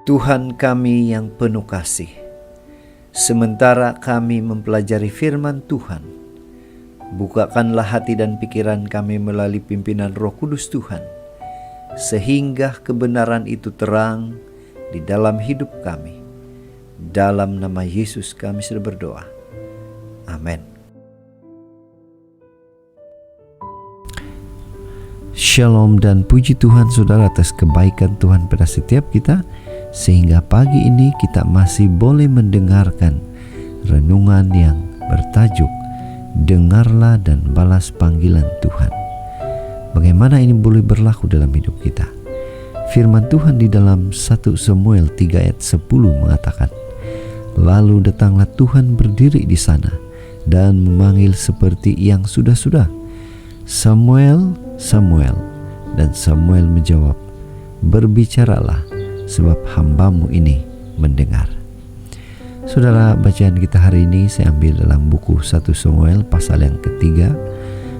Tuhan kami yang penuh kasih, sementara kami mempelajari firman Tuhan, bukakanlah hati dan pikiran kami melalui pimpinan Roh Kudus Tuhan, sehingga kebenaran itu terang di dalam hidup kami. Dalam nama Yesus kami sudah berdoa. Amin. Shalom dan puji Tuhan saudara atas kebaikan Tuhan pada setiap kita, sehingga pagi ini kita masih boleh mendengarkan renungan yang bertajuk Dengarlah dan Balas Panggilan Tuhan. Bagaimana ini boleh berlaku dalam hidup kita? Firman Tuhan di dalam 1 Samuel 3 ayat 10 mengatakan, lalu datanglah Tuhan berdiri di sana dan memanggil seperti yang sudah-sudah, Samuel, Samuel. Dan Samuel menjawab, berbicaralah, sebab hambamu ini mendengar. Saudara, bacaan kita hari ini saya ambil dalam buku 1 Samuel pasal yang ketiga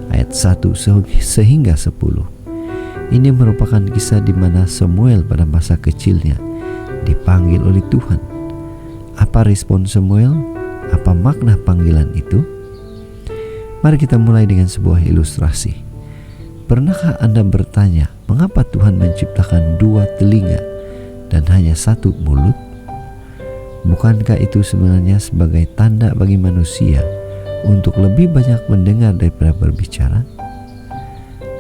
ayat 1 sehingga 10. Ini merupakan kisah di mana Samuel pada masa kecilnya dipanggil oleh Tuhan. Apa respon Samuel? Apa makna panggilan itu? Mari kita mulai dengan sebuah ilustrasi. Pernahkah Anda bertanya, mengapa Tuhan menciptakan 2 telinga dan hanya 1 mulut? Bukankah itu sebenarnya sebagai tanda bagi manusia untuk lebih banyak mendengar daripada berbicara?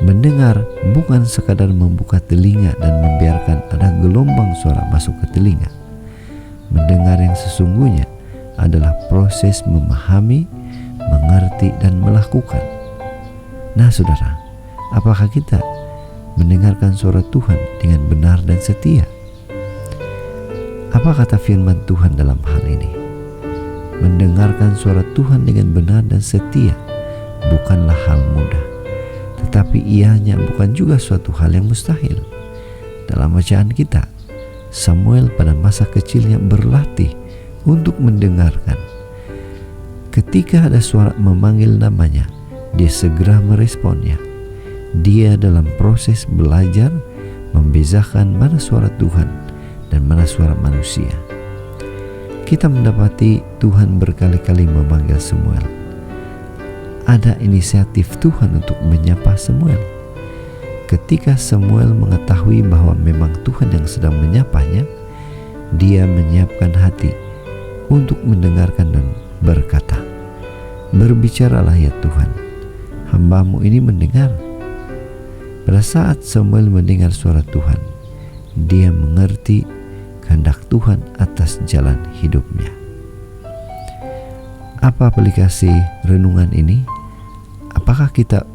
Mendengar bukan sekadar membuka telinga dan membiarkan ada gelombang suara masuk ke telinga. Mendengar yang sesungguhnya adalah proses memahami, mengerti, dan melakukan. Nah saudara, apakah kita mendengarkan suara Tuhan dengan benar dan setia? Apa kata firman Tuhan dalam hal ini? Mendengarkan suara Tuhan dengan benar dan setia bukanlah hal mudah, tetapi ianya bukan juga suatu hal yang mustahil. Dalam bacaan kita, Samuel pada masa kecilnya berlatih untuk mendengarkan. Ketika ada suara memanggil namanya, dia segera meresponnya. Dia dalam proses belajar membezakan mana suara Tuhan dan mana suara manusia. Kita mendapati Tuhan berkali-kali memanggil Samuel. Ada inisiatif Tuhan untuk menyapa Samuel. Ketika Samuel mengetahui bahwa memang Tuhan yang sedang menyapanya, dia menyiapkan hati untuk mendengarkan dan berkata, berbicaralah ya Tuhan, hambamu ini mendengar. Pada saat Samuel mendengar suara Tuhan, dia mengerti kehendak Tuhan atas jalan hidupnya. Apa aplikasi renungan ini? Apakah kita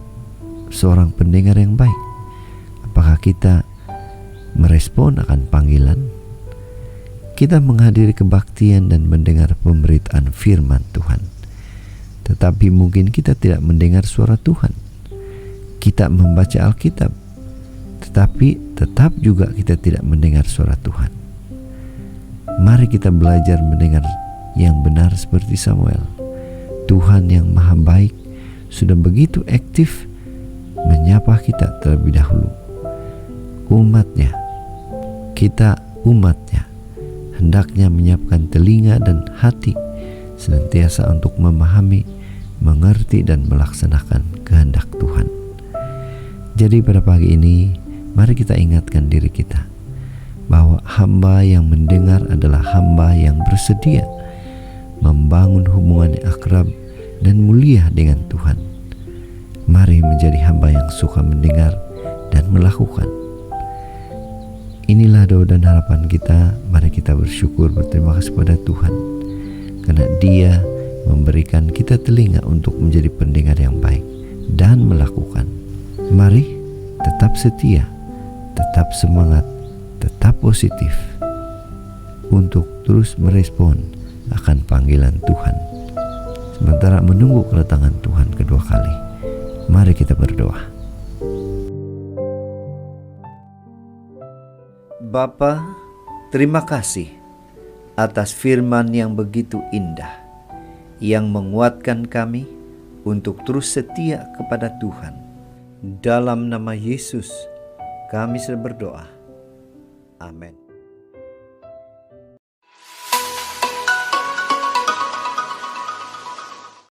seorang pendengar yang baik? Apakah kita merespon akan panggilan? Kita menghadiri kebaktian dan mendengar pemberitaan firman Tuhan, tetapi mungkin kita tidak mendengar suara Tuhan. Kita membaca Alkitab, tetapi tetap juga kita tidak mendengar suara Tuhan. Mari kita belajar mendengar yang benar seperti Samuel. Tuhan yang maha baik sudah begitu aktif menyapa kita terlebih dahulu. Umatnya, kita umatnya, hendaknya menyiapkan telinga dan hati senantiasa untuk memahami, mengerti, dan melaksanakan kehendak Tuhan. Jadi pada pagi ini, mari kita ingatkan diri kita bahwa hamba yang mendengar adalah hamba yang bersedia membangun hubungan yang akrab dan mulia dengan Tuhan. Mari menjadi hamba yang suka mendengar dan melakukan. Inilah doa dan harapan kita. Mari kita bersyukur, berterima kasih pada Tuhan karena Dia memberikan kita telinga untuk menjadi pendengar yang baik dan melakukan. Mari tetap setia, tetap semangat, tetap positif untuk terus merespon akan panggilan Tuhan sementara menunggu kedatangan Tuhan kedua kali. Mari kita berdoa. Bapa, terima kasih atas firman yang begitu indah, yang menguatkan kami untuk terus setia kepada Tuhan. Dalam nama Yesus kami sudah berdoa. Amin.